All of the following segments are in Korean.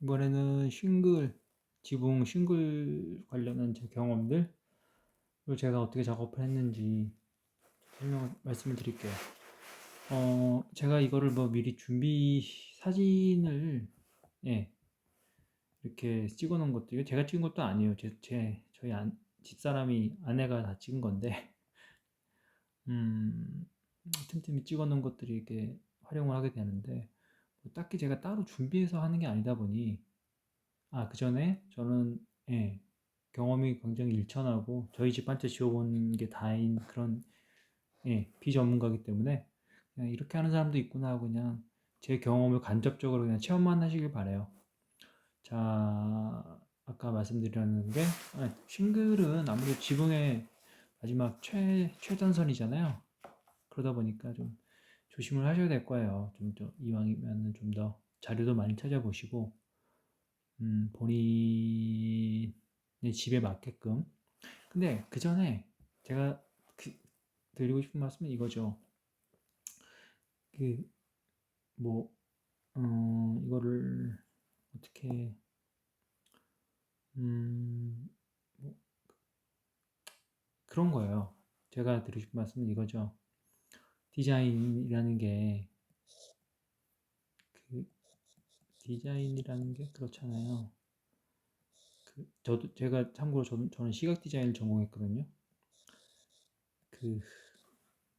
이번에는 지붕 싱글 관련한 제 경험들, 그리고 제가 어떻게 작업을 했는지 말씀을 드릴게요. 제가 이거를 뭐 미리 사진을, 예, 이렇게 찍어 놓은 것도, 이거 제가 찍은 것도 아니에요. 저희 집사람이, 아내가 다 찍은 건데, 음, 틈틈이 찍어 놓은 것들이 이렇게 활용을 하게 되는데, 뭐 딱히 제가 따로 준비해서 하는 게 아니다 보니, 그 전에 저는, 예, 경험이 굉장히 일천하고 저희 집한테 지어본 게 다인 그런, 예, 비전문가이기 때문에 그냥 이렇게 하는 사람도 있구나 하고 그냥 제 경험을 간접적으로 그냥 체험만 하시길 바래요. 자, 아까 말씀드렸는 게, 싱글은 아무래도 지붕의 마지막 최전선이잖아요. 그러다 보니까 좀 조심을 하셔야 될 거예요. 좀 더 이왕이면 좀 더 자료도 많이 찾아보시고, 본인의 집에 맞게끔. 근데 그 전에 제가 드리고 싶은 말씀은 이거죠. 그, 뭐, 이거를 어떻게, 뭐 그런 거예요. 제가 드리고 싶은 말씀은 이거죠. 디자인이라는 게, 그, 디자인이라는 게 그렇잖아요. 제가 참고로 저는 시각 디자인을 전공했거든요.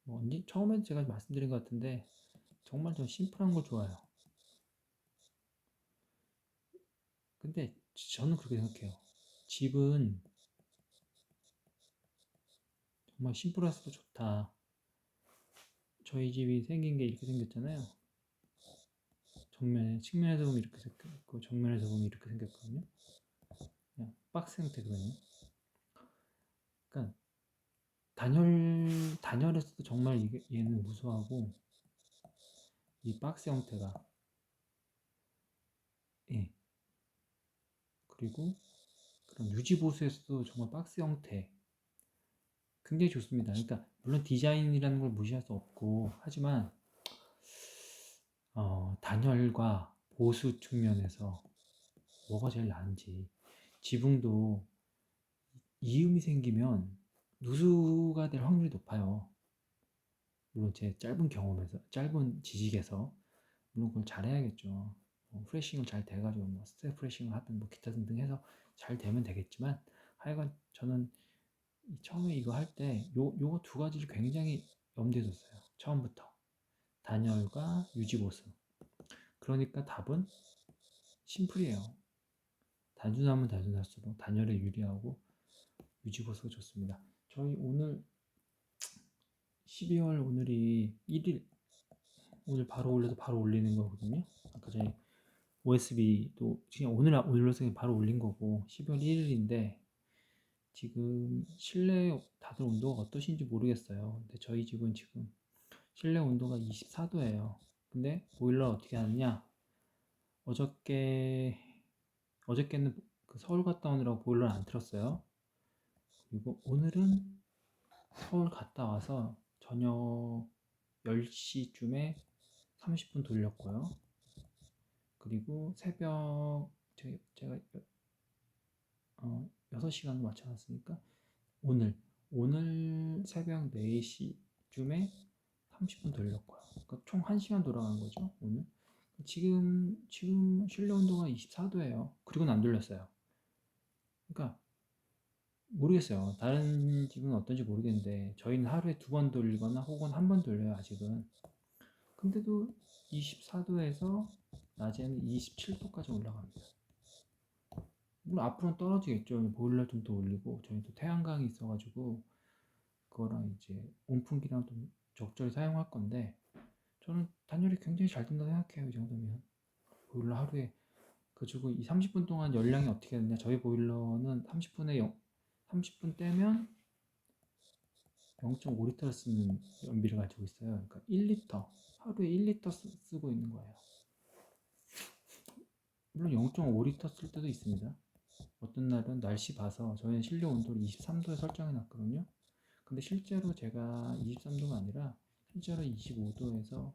뭐 언제 처음에 제가 말씀드린 것 같은데 정말 좀 심플한 걸 좋아해요. 근데 저는 그렇게 생각해요. 집은 정말 심플해서 좋다. 저희 집이 생긴 게 이렇게 생겼잖아요. 측면에서 보면 이렇게 생겼고, 정면에서 보면 이렇게 생겼거든요. 그냥 박스 형태거든요. 그러니까 단열에서도 정말 얘는 우수하고, 이 박스 형태가, 예. 그리고 그런 유지보수에서도 정말 박스 형태 굉장히 좋습니다. 그러니까 물론 디자인이라는 걸 무시할 수 없고, 하지만 단열과 보수 측면에서 뭐가 제일 나은지. 지붕도 이음이 생기면 누수가 될 확률이 높아요. 물론 제 짧은 지식에서 물론 그걸 잘해야겠죠. 프레싱을 잘 돼가지고 뭐 스텝 프레싱을 하든 뭐 기타 등등 해서 잘 되면 되겠지만, 하여간 저는 처음에 이거 할 때 요거 두 가지를 굉장히 염두에 뒀어요. 처음부터 단열과 유지보수. 그러니까 답은 심플이에요. 단순하면 단순할수록 단열에 유리하고 유지보수가 좋습니다. 저희 오늘 12월 오늘이 1일, 오늘 바로 올려서 바로 올리는 거거든요. 아까 전에 OSB도 그냥 올려서 바로 올린 거고, 12월 1일인데 지금 실내 다들 온도가 어떠신지 모르겠어요. 근데 저희 집은 지금 실내 온도가 24도예요. 근데 보일러 어떻게 하느냐? 어저께는 그 서울 갔다 오느라고 보일러를 안 틀었어요. 그리고 오늘은 서울 갔다 와서 저녁 10시쯤에 30분 돌렸고요. 그리고 새벽 제가 6시간 맞춰놨으니까 오늘 새벽 4시쯤에 30분 돌렸고요. 그러니까 총 1시간 돌아간 거죠, 오늘. 지금 실내 온도가 24도예요. 그리고는 안 돌렸어요. 그러니까 모르겠어요. 다른 집은 어떤지 모르겠는데 저희는 하루에 2번 돌리거나 혹은 1번 돌려요, 아직은. 근데도 24도에서 낮에는 27도까지 올라갑니다. 물론 앞으로는 떨어지겠죠. 보일러 좀 더 올리고, 저희 또 태양광이 있어가지고 그거랑 이제 온풍기랑 좀 적절히 사용할 건데, 저는 단열이 굉장히 잘 된다고 생각해요. 이 정도면 보일러 하루에, 그리고 이 30분 동안 열량이 어떻게 되냐. 저희 보일러는 30분 떼면 0.5리터를 쓰는 연비를 가지고 있어요. 그러니까 1리터, 하루에 1리터 쓰고 있는 거예요. 물론 0.5리터 쓸 때도 있습니다. 어떤 날은 날씨 봐서, 저희는 실내 온도를 23도에 설정해 놨거든요. 근데 실제로 제가 23도가 아니라 실제로 25도에서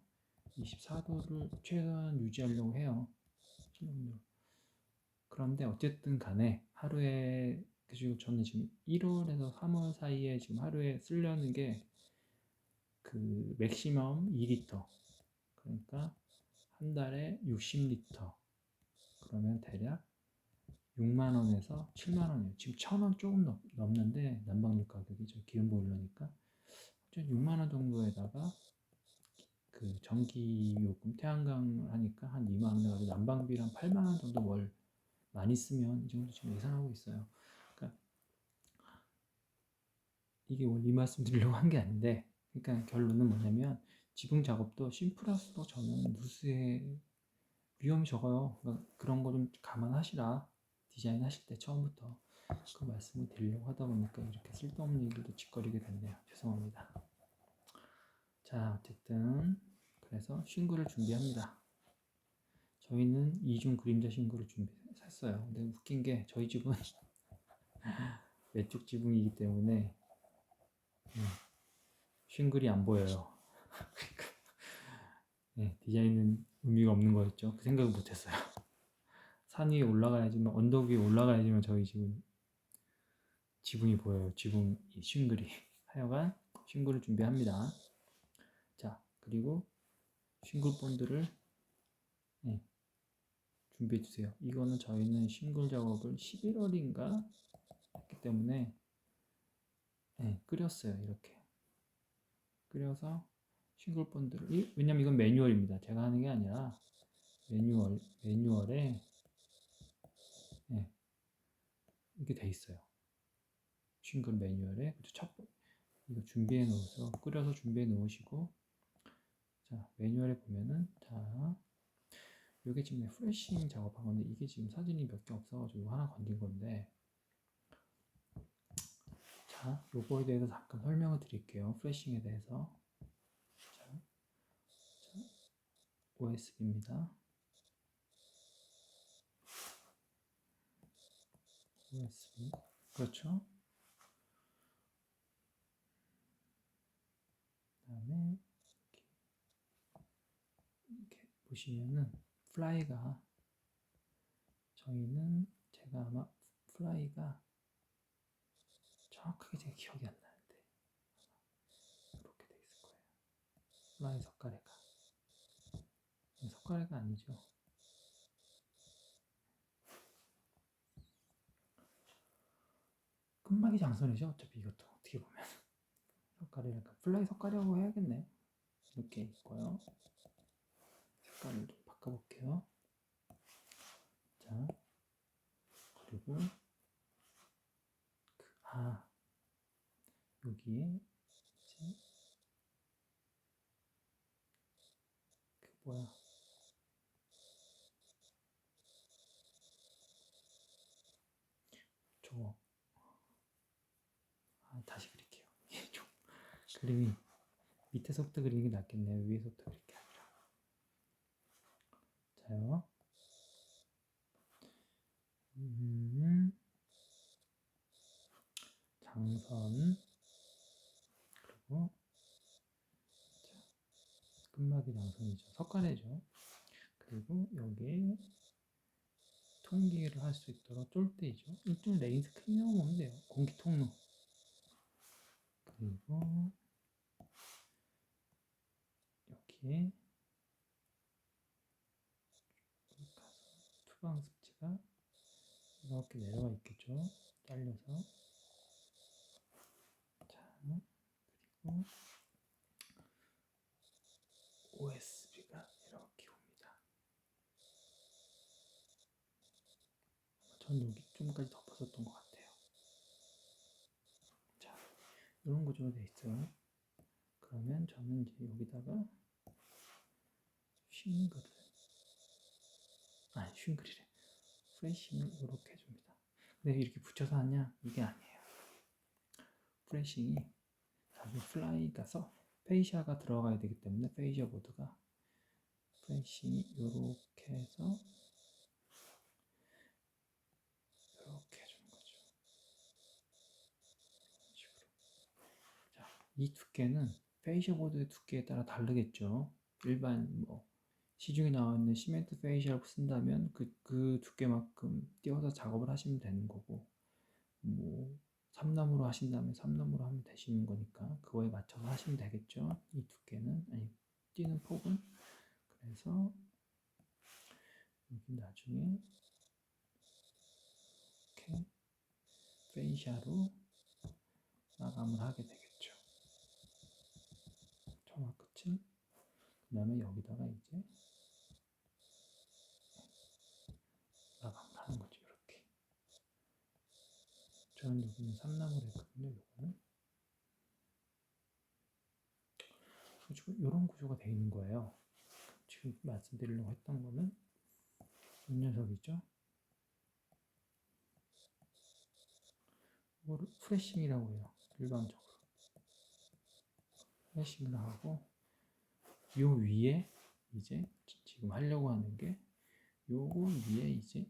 24도를 최대한 유지하려고 해요. 그런데 어쨌든 간에 하루에, 그리고 저는 지금 1월에서 3월 사이에 지금 하루에 쓰려는 게 그 맥시멈 2리터, 그러니까 한 달에 60리터, 그러면 대략 6만 원에서 7만 원이에요. 지금 1,000원 조금 넘는데 난방료 가격이 저 기름 보일러니까 6만 원 정도에다가 그 전기 요금 태양광 하니까 한 2만 원 해가지고 난방비랑 8만 원 정도 월 많이 쓰면 이 정도 지금 예상하고 있어요. 그러니까 이게 원래 이 말씀 드리려고 한 게 아닌데, 그러니까 결론은 뭐냐면 지붕 작업도 심플할수록 저는 누수의 위험이 적어요. 그러니까 그런 거 좀 감안하시라, 디자인 하실 때 처음부터. 그 말씀을 드리려고 하다 보니까 이렇게 쓸데없는 얘기도 짓거리게 됐네요. 죄송합니다. 자, 어쨌든 그래서 싱글을 준비합니다. 저희는 이중 그림자 싱글을 샀어요. 근데 웃긴 게 저희 집은 외쪽 지붕이기 때문에 싱글이 안 보여요. 네, 디자인은 의미가 없는 거였죠. 그 생각을 못했어요. 산 위에 올라가야지만, 언덕 위에 올라가야지만 저희 집은 지붕이 보여요. 지붕 싱글이. 하여간 싱글을 준비합니다. 자, 그리고 싱글 본드를 준비해 주세요. 이거는 저희는 싱글 작업을 11월인가 했기 때문에 끓였어요. 이렇게 끓여서 싱글 본드를, 왜냐면 이건 매뉴얼입니다. 제가 하는 게 아니라 매뉴얼에 이렇게 돼 있어요. 싱글 매뉴얼에. 이거 준비해 놓으셔서 끓여서 준비해 놓으시고, 자, 매뉴얼에 보면은, 자, 요게 지금 프레싱 작업한 건데, 이게 지금 사진이 몇 개 없어가지고 하나 건진 건데, 자, 요거에 대해서 잠깐 설명을 드릴게요. 프레싱에 대해서. 자, OSB입니다. OSB. 그렇죠. 그 다음에 이렇게 보시면은 플라이가, 저희는 제가 아마 플라이가 정확하게 제가 기억이 안 나는데 이렇게 돼 있을 거예요. 플라이 석가래가 아니죠. 끝막이 장선이죠. 어차피 이것도 어떻게 보면 석가래니까 플라이 석가래라고 해야겠네. 이렇게 있고요. 색깔을 좀 바꿔볼게요. 자, 그리고 여기에 이제 뭐야, 저거, 다시 그릴게요. 이게 좀 그림이 밑에서부터 그리는 게 낫겠네요. 위에서부터 그릴 게 아니라. 자요. 장선, 그리고 끝막이 장선이죠. 석가래죠. 그리고 여기에 통기를 할 수 있도록 쫄대이죠. 이쪽 레인스 크기만 보면 돼요. 공기 통로. 그리고 여기에 투방 습지가 이렇게 내려와 있겠죠. 잘려서. 자, 그리고 OSB가 이렇게 옵니다. 전 여기 좀까지 덮었었던 것 같아요. 자, 이런 구조로 되어 있어요. 그러면 저는 이제 여기다가 싱글이래. 프레싱을 이렇게 해줍니다. 근데 이렇게 붙여서 하냐? 이게 아니에요. 프레싱이 나중에 플라이가 페이시아가 들어가야 되기 때문에 페이시아 보드가 프레싱이 이렇게 해서 이렇게 해주는 거죠. 이런 식으로. 자, 이 두께는 페이시아 보드의 두께에 따라 다르겠죠. 일반 시중에 나와 있는 시멘트 페이셜 쓴다면 그 두께만큼 띄워서 작업을 하시면 되는 거고, 뭐 삼나무로 하신다면 삼나무로 하면 되시는 거니까 그거에 맞춰서 하시면 되겠죠. 이 두께는, 아니 띄는 폭은. 그래서 여기 나중에 이렇게 페이셜로 마감을 하게 되겠죠. 처마 끝을. 그 다음에 여기다가 이제 마감을 하는 거죠. 이렇게. 저는 여기는 삼나무를 했거든요. 요거는 이런 구조가 되어 있는 거예요. 지금 말씀드리려고 했던 거는 이 녀석이죠. 이거를 프레싱이라고 해요. 일반적으로 프레싱을 하고, 요 위에 이제 지금 하려고 하는 게 요거 위에 이제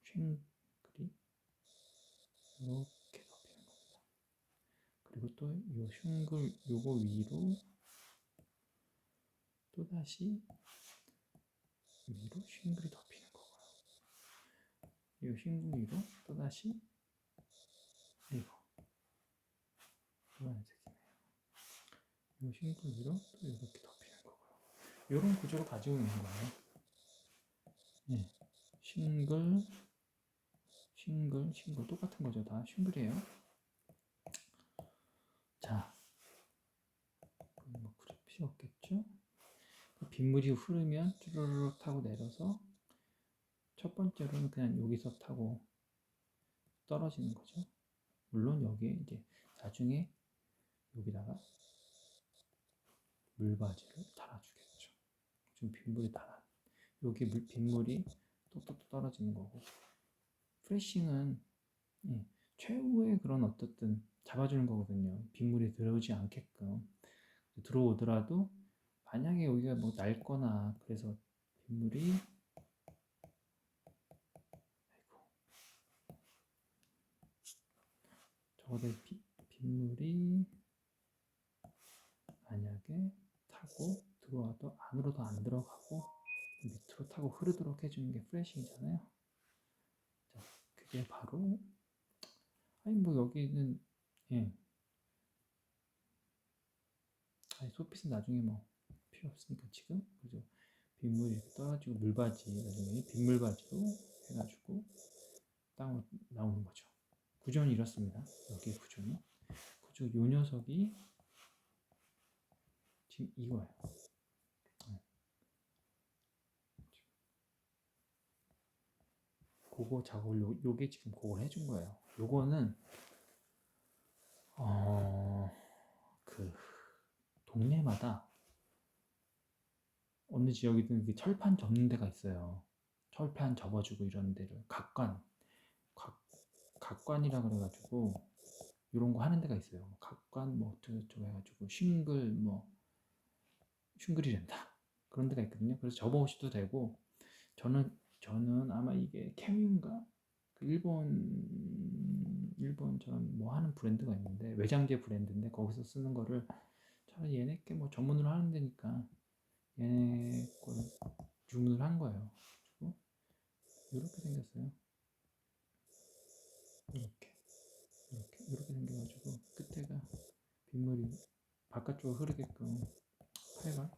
쉔글이 이렇게 덮이는 겁니다. 그리고 또 요 쉔글 요거 위로 또 다시 위로 쉔글이 덮이는 거고요. 요 쉔글 위로 또 다시 이거 노란색이네요. 요 쉔글 위로 또 이렇게 덮이는 거고요. 요런 구조를 가지고 있는 거예요. 네. 싱글 똑같은 거죠. 다 싱글이에요. 자, 뭐 그럴 필요 없겠죠. 빗물이 흐르면 쭈르륵 타고 내려서 첫 번째로는 그냥 여기서 타고 떨어지는 거죠. 물론 여기에 이제 나중에 여기다가 물바지를 달아주겠죠. 좀 빗물이 달아. 여기 빗물이 똑똑 떨어지는 거고. 프레싱은 최후의 그런 어떻든 잡아주는 거거든요. 빗물이 들어오지 않게끔. 들어오더라도 만약에 여기가 뭐 낡거나 그래서 빗물이 적어도 빗물이 만약에 타고 들어와도 안으로도 안 들어가고 밑으로 타고 흐르도록 해주는 게 프레싱이잖아요. 자, 그게 바로 아니 뭐 여기는 소핏은 나중에 뭐 필요 없으니까 지금 그죠. 빗물이 이렇게 떨어지고 물바지 나중에 빗물바지로 해가지고 땅으로 나오는 거죠. 구조는 이렇습니다. 여기 구조는 요 녀석이 지금 이거예요. 그거 작업을 요게 지금 그걸 해준 거예요. 요거는 그 동네마다 어느 지역이든 철판 접는 데가 있어요. 철판 접어주고 이런 데를 각관이라 그래가지고 이런 거 하는 데가 있어요. 각관 뭐 어쩌고 해가지고 싱글이 된다 그런 데가 있거든요. 그래서 접어오셔도 되고 저는 아마 이게 캠유인가 그 일본 전 뭐 하는 브랜드가 있는데 외장재 브랜드인데 거기서 쓰는 거를 차라리 얘네께 뭐 전문으로 하는 데니까 얘네 거를 주문을 한 거예요. 그리고 이렇게 생겼어요. 이렇게 생겨가지고 끝에가 빗물이 바깥쪽으로 흐르게끔 팔관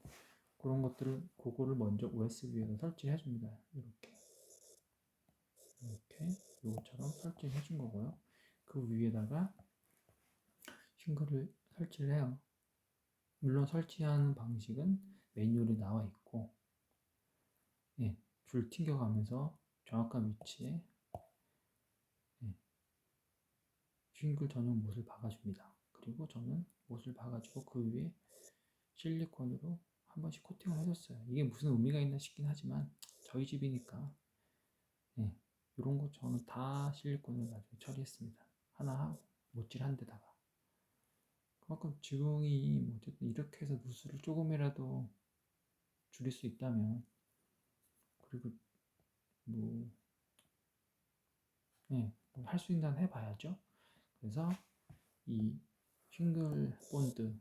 그런 것들을 그거를 먼저 OSB에서 설치해 줍니다. 이렇게 이것처럼 설치해 준 거고요. 그 위에다가 싱글을 설치를 해요. 물론 설치하는 방식은 매뉴얼이 나와 있고, 줄 튕겨가면서 정확한 위치에 싱글 전용 못을 박아줍니다. 그리고 저는 못을 박아주고 그 위에 실리콘으로 한 번씩 코팅을 해줬어요. 이게 무슨 의미가 있나 싶긴 하지만 저희 집이니까 이런 거 저는 다 실리콘으로 나중에 처리했습니다. 하나 못질 한 데다가 그만큼 지붕이 뭐 어쨌든 이렇게 해서 누수를 조금이라도 줄일 수 있다면 그리고 뭐 할 수 있는 한 해봐야죠. 그래서 이 싱글 본드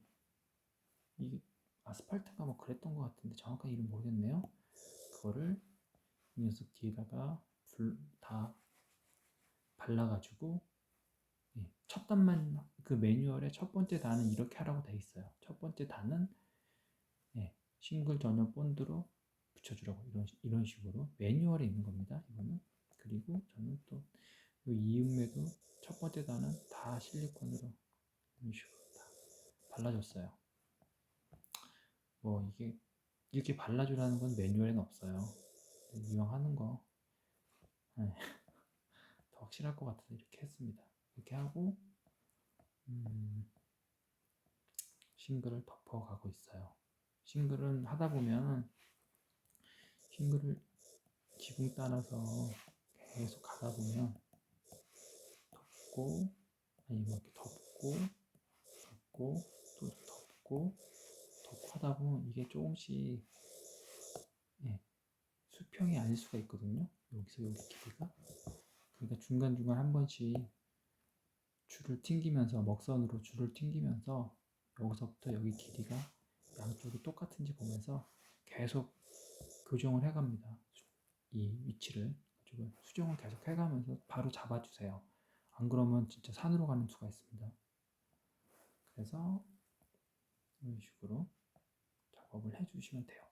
이 아스팔트가 뭐 그랬던 것 같은데 정확한 이름 모르겠네요. 그거를 이 녀석 뒤에다가 다 발라가지고, 예, 첫 단만, 그 매뉴얼의 첫 번째 단은 이렇게 하라고 돼 있어요. 첫 번째 단은, 예, 싱글 전용 본드로 붙여주라고, 이런 식으로 매뉴얼에 있는 겁니다. 이거는. 그리고 저는 또 이 이음매도 첫 번째 단은 다 실리콘으로 이런 식으로 다 발라줬어요. 뭐 이게 이렇게 발라주라는 건 매뉴얼에는 없어요. 이왕 하는 거, 예, 더 확실할 것 같아서 이렇게 했습니다. 이렇게 하고 싱글을 덮어가고 있어요. 싱글은 하다 보면 싱글을 지붕 따라서 계속 가다 보면 덮고, 아니 뭐 이렇게 덮고 덮고 또 덮고 덮고 하다 보면 이게 조금씩, 예, 수평이 아닐 수가 있거든요. 여기서 여기 길이가. 그러니까 중간중간 한 번씩 줄을 튕기면서, 먹선으로 줄을 튕기면서 여기서부터 여기 길이가 양쪽이 똑같은지 보면서 계속 교정을 해갑니다. 이 위치를 가지고 수정을 계속 해가면서 바로 잡아주세요. 안 그러면 진짜 산으로 가는 수가 있습니다. 그래서 이런 식으로 작업을 해주시면 돼요.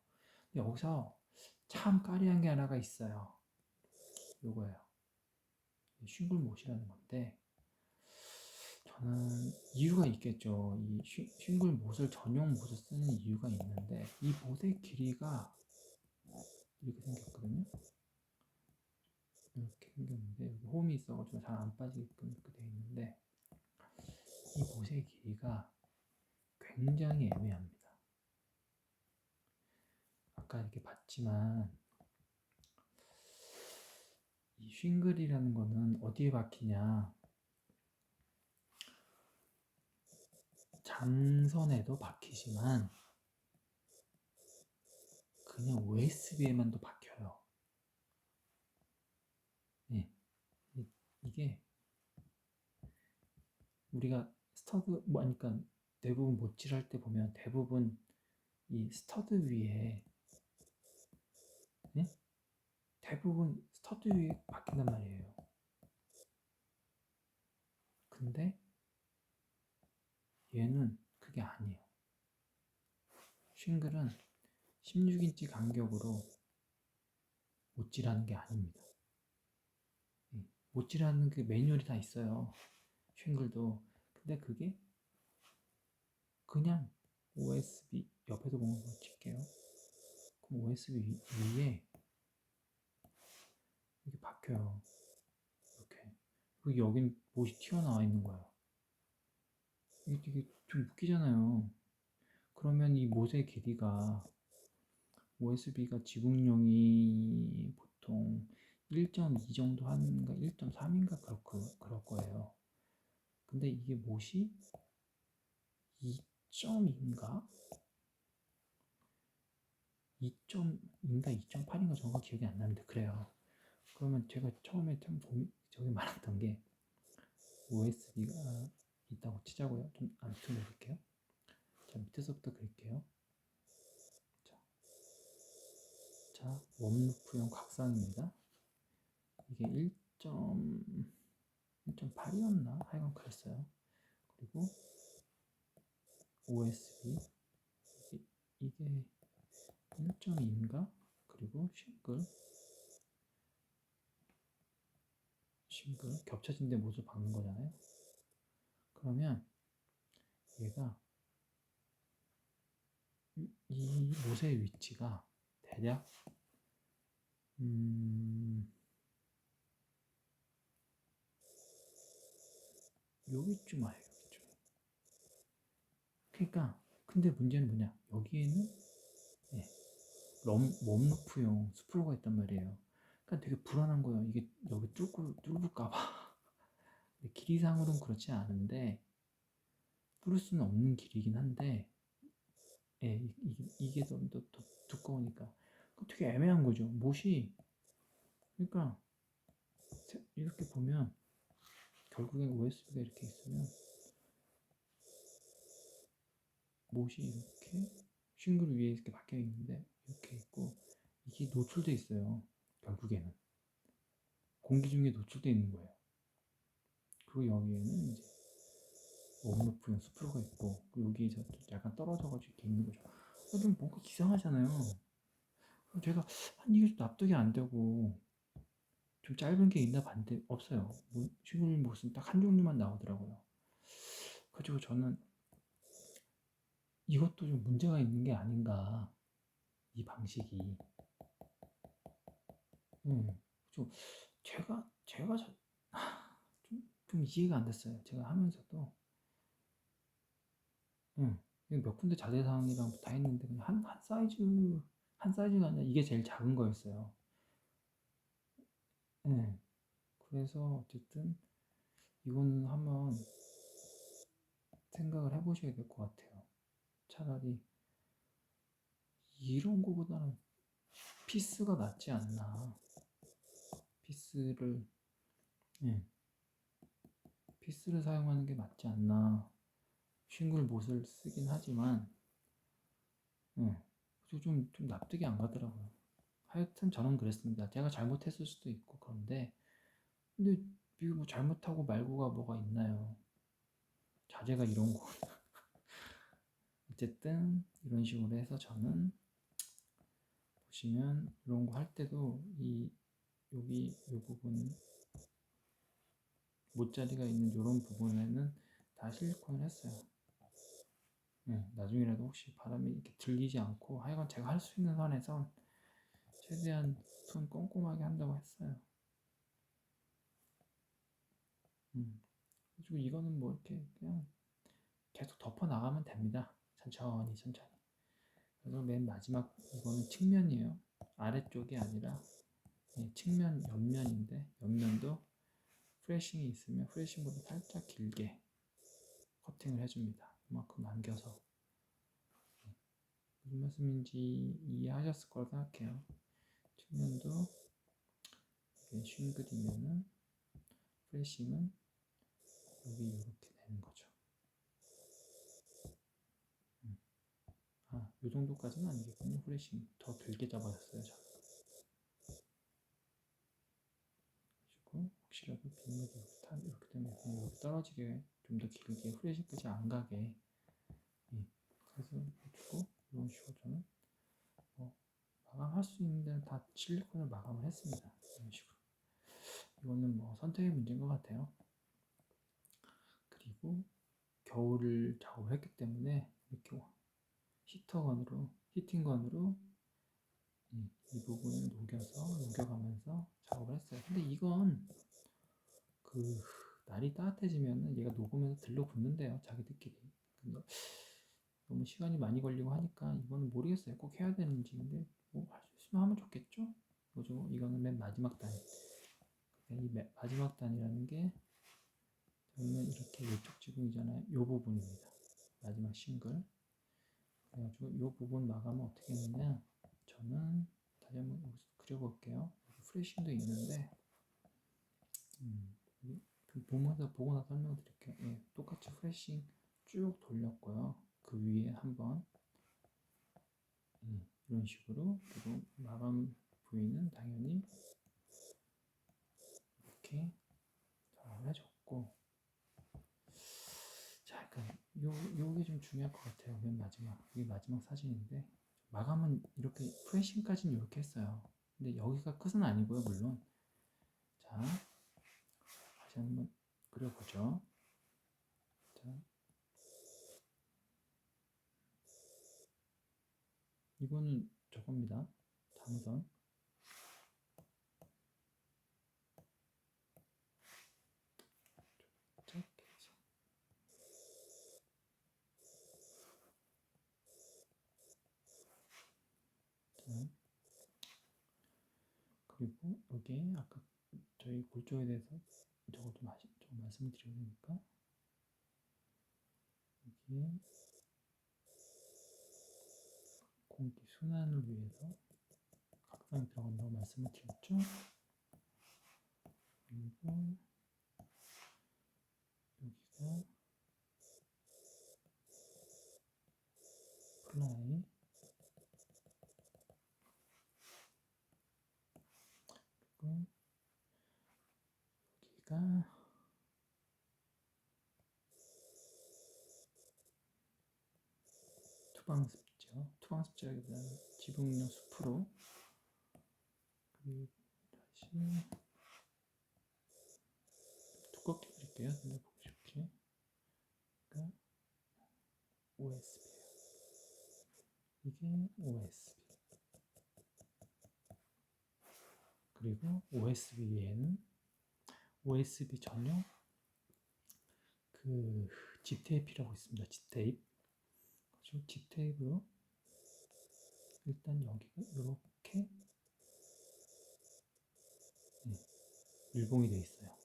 근데 여기서 참 까리한 게 하나가 있어요. 요거예요. 싱글 못이라는 건데, 저는 이유가 있겠죠. 이 싱글 못을 전용 못을 쓰는 이유가 있는데, 이 못의 길이가 이렇게 생겼거든요. 이렇게 생겼는데 여기 홈이 있어가지고 잘 안 빠지게끔 이렇게 되어 있는데, 이 못의 길이가 굉장히 애매합니다. 아까 이렇게 봤지만 이 싱글이라는 거는 어디에 박히냐, 장선에도 박히지만 그냥 OSB에만도 박혀요. 네. 이게 우리가 스터드 뭐 하니까 대부분 못질할 때 보면 대부분 이 스터드 위에, 네? 대부분 스터드 위에 박힌단 말이에요. 근데 얘는 그게 아니에요. 싱글은 16인치 간격으로 못질하는 게 아닙니다. 못질하는 그 매뉴얼이 다 있어요. 싱글도. 근데 그게 그냥 OSB 옆에도 보면 칠게요. 그럼 OSB 위에 이렇게 박혀요. 이렇게. 그리고 여긴 못이 튀어나와 있는 거예요. 이게 좀 웃기잖아요. 그러면 이 못의 길이가, OSB가 지붕용이 보통 1.2 정도 하는가 1.3인가 그럴 거예요. 근데 이게 못이 2.2인가 2.2인가 2.8인가 정확히 기억이 안 나는데 그래요. 그러면 제가 처음에 참 저기 말했던 게 OSB가 있다고 치자고요. 좀 암튼 그릴게요. 자, 밑에서부터 그릴게요. 자, 웜루프용 각상입니다. 이게 1.8이었나? 하여간 그랬어요. 그리고 OSB 이게 1.2인가? 그리고 싱글 겹쳐진 데 못을 박는 거잖아요. 그러면 얘가 이 못의 위치가 대략 여기쯤 와요. 여기쯤. 그러니까 근데 문제는 뭐냐, 여기에는, 예, 웜루프용 스프로가 있단 말이에요. 그러니까 되게 불안한 거예요. 이게 여기 뚫을까봐. 길이상으로는 그렇지 않은데 뚫을 수는 없는 길이긴 한데, 예, 이게 좀 더 두꺼우니까 되게 애매한 거죠. 못이. 그러니까 이렇게 보면 결국엔 OSB가 이렇게 있으면 못이 이렇게 싱글 위에 이렇게 박혀 있는데 이렇게 있고 이게 노출돼 있어요. 결국에는 공기 중에 노출돼 있는 거예요. 그리고 여기에는 이제 웜루프용 스프로가 있고 여기서 약간 떨어져가지고 이렇게 있는 거죠. 좀 뭔가 이상하잖아요. 그럼 제가 이게 좀 납득이 안 되고 좀 짧은 게 있나 봤는데 없어요. 싱글 무슨 딱 한 종류만 나오더라고요. 그리고 저는 이것도 좀 문제가 있는 게 아닌가, 이 방식이. 좀 제가 좀 이해가 안 됐어요. 제가 하면서도 몇 군데 자세상이랑 다 했는데 그냥 한 사이즈가 아니라 이게 제일 작은 거였어요. 그래서 어쨌든 이거는 한번 생각을 해보셔야 될 것 같아요. 차라리 이런 거보다는 피스가 낫지 않나. 피스를 예, 피스를 사용하는 게 맞지 않나. 싱글 못을 쓰긴 하지만 좀 납득이 안 가더라고요. 하여튼 저는 그랬습니다. 제가 잘못했을 수도 있고 그런데 근데 이거 뭐 잘못하고 말고가 뭐가 있나요? 자제가 이런 거. 어쨌든 이런 식으로 해서 저는 보시면 이런 거 할 때도 여기 이 부분 못자리가 있는 이런 부분에는 다 실리콘을 했어요. 나중이라도 혹시 바람이 이렇게 들리지 않고 하여간 제가 할 수 있는 선에서 최대한 손 꼼꼼하게 한다고 했어요. 그리고 이거는 뭐 이렇게 그냥 계속 덮어 나가면 됩니다. 천천히. 그래서 맨 마지막 이거는 측면이에요. 아래쪽이 아니라 측면 옆면인데 옆면도 프레싱이 있으면 프레싱보다 살짝 길게 커팅을 해줍니다. 이만큼 남겨서. 무슨 말씀인지 이해하셨을 거라 생각해요. 측면도 싱글이면은 프레싱은 여기 이렇게 되는 거죠. 이 정도까지는 아니겠군요. 프레싱 더 길게 잡아줬어요. 그리고 혹시라도 빗물이 이렇게 되면 그냥 여기 떨어지게 좀 더 길게 프레싱까지 안 가게. 그래서 해주고 이런 식으로 저는 마감할 수 있는 데는 다 실리콘을 마감을 했습니다. 이런 식으로. 이거는 뭐 선택의 문제인 것 같아요. 그리고 겨울을 작업을 했기 때문에 이렇게 히팅건으로 이 부분을 녹여가면서 작업을 했어요. 근데 이건 그 날이 따뜻해지면 얘가 녹으면서 들러붙는데요, 자기들끼리. 근데 너무 시간이 많이 걸리고 하니까 이거는 모르겠어요. 꼭 해야 되는지. 근데 뭐 할 수 있으면 하면 좋겠죠? 이거는 맨 마지막 단. 이 마지막 단이라는 게 저희는 이렇게 이쪽 지붕이잖아요. 이 부분입니다. 마지막 싱글. 그래가지고 이 부분 마감은 어떻게 했느냐? 저는 다시 한번 여기서 그려볼게요. 프레싱도 있는데 보고 나서 설명드릴게요. 똑같이 프레싱 쭉 돌렸고요. 그 위에 한번 이런 식으로. 그리고 마감 부위는 당연히 이렇게 작업을 해줬고. 자, 그러니까 요게 좀 중요할 것 같아요. 맨 마지막. 이게 마지막 사진인데 마감은 이렇게 프레싱까지는 이렇게 했어요. 근데 여기가 끝은 아니고요, 물론. 자, 다시 한번 그려보죠. 자, 이거는 저겁니다. 담선. 그리고 여기에 아까 저희 골조에 대해서 저걸 좀 말씀을 드려야 되니까 여기에 공기 순환을 위해서 각상이 들어간다고 말씀을 드렸죠. 그리고 여기가 플라이 그리고 여기가 투방습죠. 투방습지라기보다는 지붕용 숲으로. 그리고 다시 두껍게 그릴게요. 눈에 보기 좋게. 그러니까 OSB예요. 이게 OSB. 그리고 OSB에는 OSB 전용 그 집테이프라고 있습니다. 집테이프. 그래서 집테이프로 일단 여기가 이렇게 밀봉이 되어 있어요.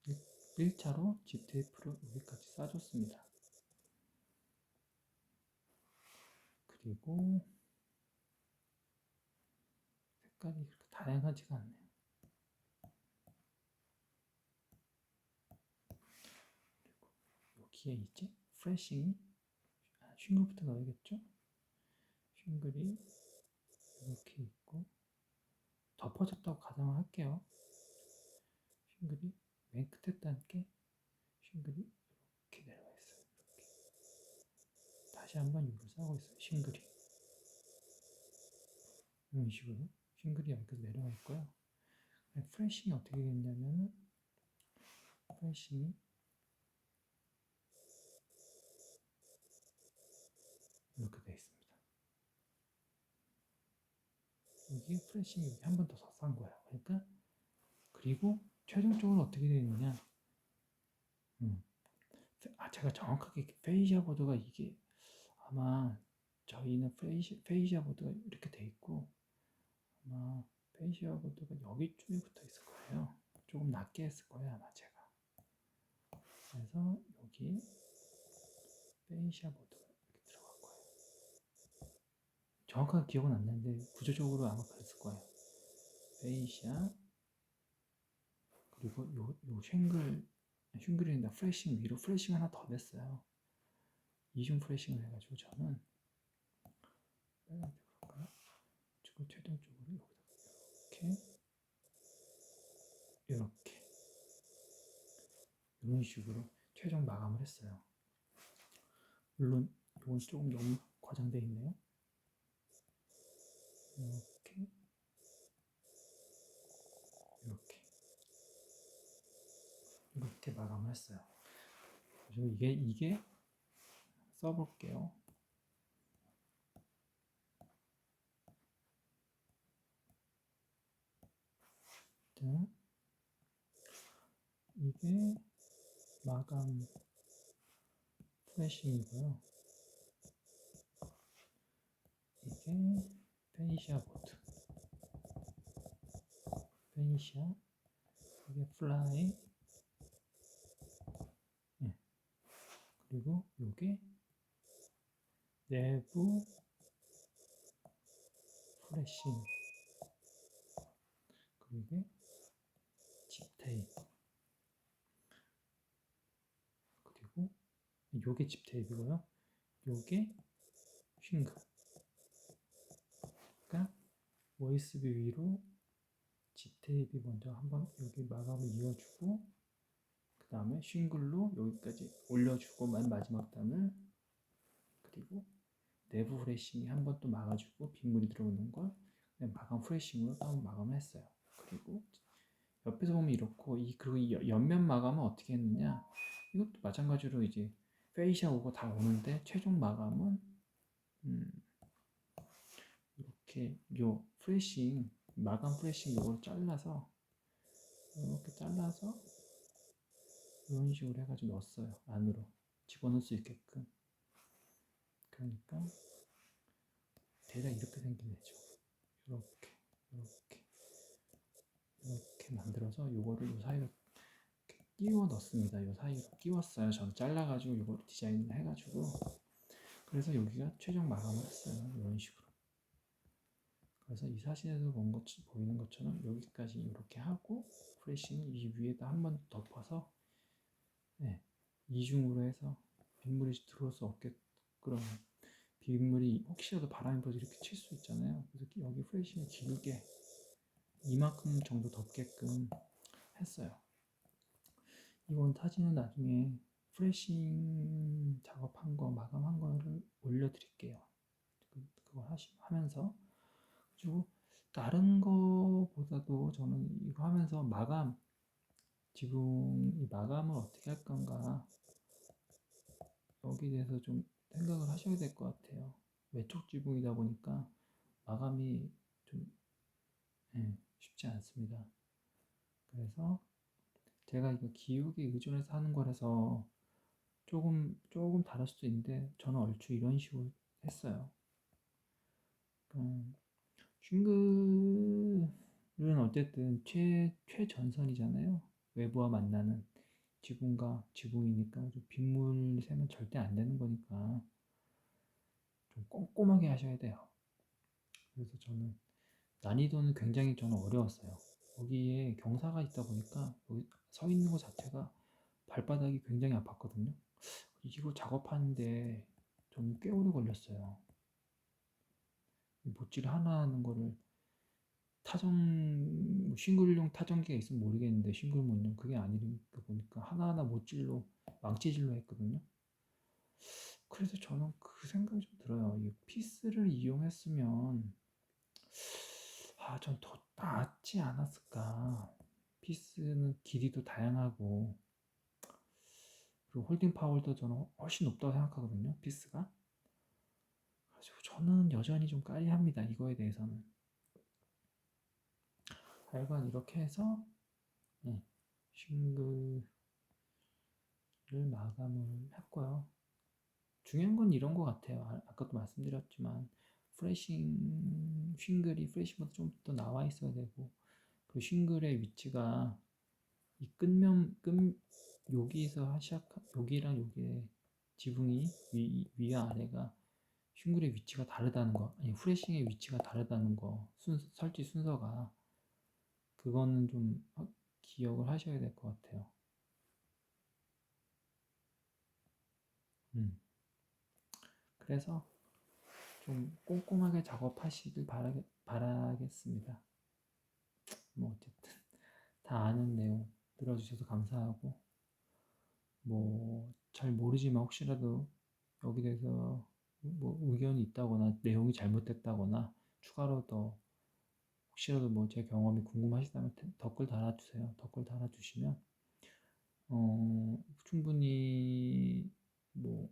여기가 1차로 집테이프로 여기까지 싸줬습니다. 그리고 색깔이 그렇게 다양하지가 않네요. 그리고 여기에 이제 프레싱이 싱글부터 넣어야겠죠? 싱글이 이렇게 있고 덮어졌다고 가정을 할게요. 싱글이 맨 끝에 단계 싱글이 이렇게 내려와 있어요. 이렇게. 다시 한번 이걸 싸고 있어요. 싱글이 이런 식으로 싱글이 여기까지 내려와 있고요. 프레싱이 어떻게 됐냐면은 프레싱이 이렇게 되어 있습니다. 여기 프레싱이 여기 한 번 더 싼 거예요. 그러니까 그리고 최종적으로 어떻게 되어 있느냐? 제가 정확하게 페이시아 보드가 이게 아마 저희는 페이시아 보드가 이렇게 돼 있고 아마 페이시아 보드가 여기쯤에 붙어 있을 거예요. 조금 낮게 했을 거예요 아마 제가. 그래서 여기 페이시아 보드가 이렇게 들어갈 거예요. 정확하게 기억은 안 나는데 구조적으로 아마 그랬을 거예요. 페이시아 그리고 요 싱글인데 프레싱 위로 프레싱 하나 더 냈어요. 이중 프레싱을 해가지고 저는 빨간색으로 할까요? 그리고 최종적으로 여기다 이렇게 이런 식으로 최종 마감을 했어요. 물론 이건 조금 너무 과장되어 있네요. 이렇게 마감을 했어요. 그리고 이게 써볼게요. 이게 마감 프레싱이고요. 이게 페이시아 보드. 페이시아. 이게 플라이. 그리고 이게 내부 프레싱. 그리고 집테이프. 그리고 요게 집테이프고요. 요게 싱글. 그러니까 OSB 위로 집테이프 먼저 한번 여기 마감을 이어주고 그 다음에 싱글로 여기까지 올려주고 마지막 단을 그리고 내부 프레싱이 한 번 또 막아주고 빗물이 들어오는 걸 마감 프레싱으로 또 한번 마감을 했어요. 그리고 옆에서 보면 이렇고 그리고 이 옆면 마감은 어떻게 했느냐 이것도 마찬가지로 이제 페이시아 오고 다 오는데 최종 마감은 이렇게 요 프레싱 마감 프레싱 요걸 잘라서 이렇게 잘라서 이런 식으로 해가지고 넣었어요. 안으로 집어넣을 수 있게끔. 그러니까 대략 이렇게 생긴 애죠. 이렇게 만들어서 요거를 요 사이로 이렇게 끼워 넣습니다. 요 사이로 끼웠어요. 저는 잘라가지고 요걸 디자인을 해가지고 그래서 여기가 최종 마감을 했어요. 이런 식으로. 그래서 이 사진에서 보이는 것처럼 여기까지 이렇게 하고 프레싱을 이 위에다 한 번 덮어서 이중으로 해서 빗물이 들어올 수 없게끔 빗물이 혹시라도 바람이 불어서 이렇게 칠 수 있잖아요. 그래서 여기 프레싱을 길게 이만큼 정도 덮게끔 했어요. 이건 사진은 나중에 프레싱 작업한 거 마감한 거를 올려드릴게요. 그거 하면서. 그리고 다른 거보다도 저는 이거 하면서 지붕 이 마감을 어떻게 할 건가 여기 대해서 좀 생각을 하셔야 될 것 같아요. 외쪽 지붕이다 보니까 마감이 좀 쉽지 않습니다. 그래서 제가 이거 기울기 의존해서 하는 거라서 조금 다를 수도 있는데 저는 얼추 이런 식으로 했어요. 싱글은 어쨌든 최전선이잖아요. 외부와 만나는 지붕과 지붕이니까 좀 빗물 새면 절대 안 되는 거니까 좀 꼼꼼하게 하셔야 돼요. 그래서 저는 난이도는 굉장히 저는 어려웠어요. 여기에 경사가 있다 보니까 여기 서 있는 것 자체가 발바닥이 굉장히 아팠거든요. 이거 작업하는데 저는 꽤 오래 걸렸어요. 못질 하나 하는 거를 싱글용 타전기가 있으면 모르겠는데 싱글문용 그게 아니니까 보니까 하나하나 못질로 망치질로 했거든요. 그래서 저는 그 생각이 좀 들어요. 이 피스를 이용했으면 전 더 낫지 않았을까. 피스는 길이도 다양하고 그리고 홀딩 파워도 저는 훨씬 높다고 생각하거든요. 피스가. 그래서 저는 여전히 좀 까리합니다. 이거에 대해서는. 하여간 이렇게 해서 싱글을 마감을 했고요. 중요한 건 이런 것 같아요. 아까도 말씀드렸지만 싱글이 프레싱보다 좀 더 나와 있어야 되고 그 싱글의 위치가 이 여기서 여기랑 여기의 지붕이 위와 아래가 싱글의 위치가 다르다는 거, 아니 프레싱의 위치가 다르다는 거, 설치 순서가 그거는 좀 기억을 하셔야 될 것 같아요. 그래서 좀 꼼꼼하게 작업하시길 바라겠습니다. 뭐 어쨌든 다 아는 내용 들어주셔서 감사하고 뭐 잘 모르지만 혹시라도 여기 대해서 뭐 의견이 있다거나 내용이 잘못됐다거나 추가로 더 혹시라도 뭐 제 경험이 궁금하시다면 댓글 달아주세요. 댓글 달아주시면 충분히 뭐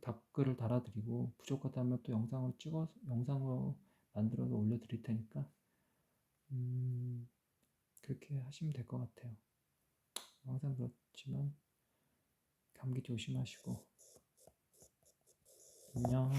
댓글을 달아드리고 부족하다면 또 영상으로 만들어서 올려드릴 테니까 그렇게 하시면 될 것 같아요. 항상 그렇지만 감기 조심하시고 안녕.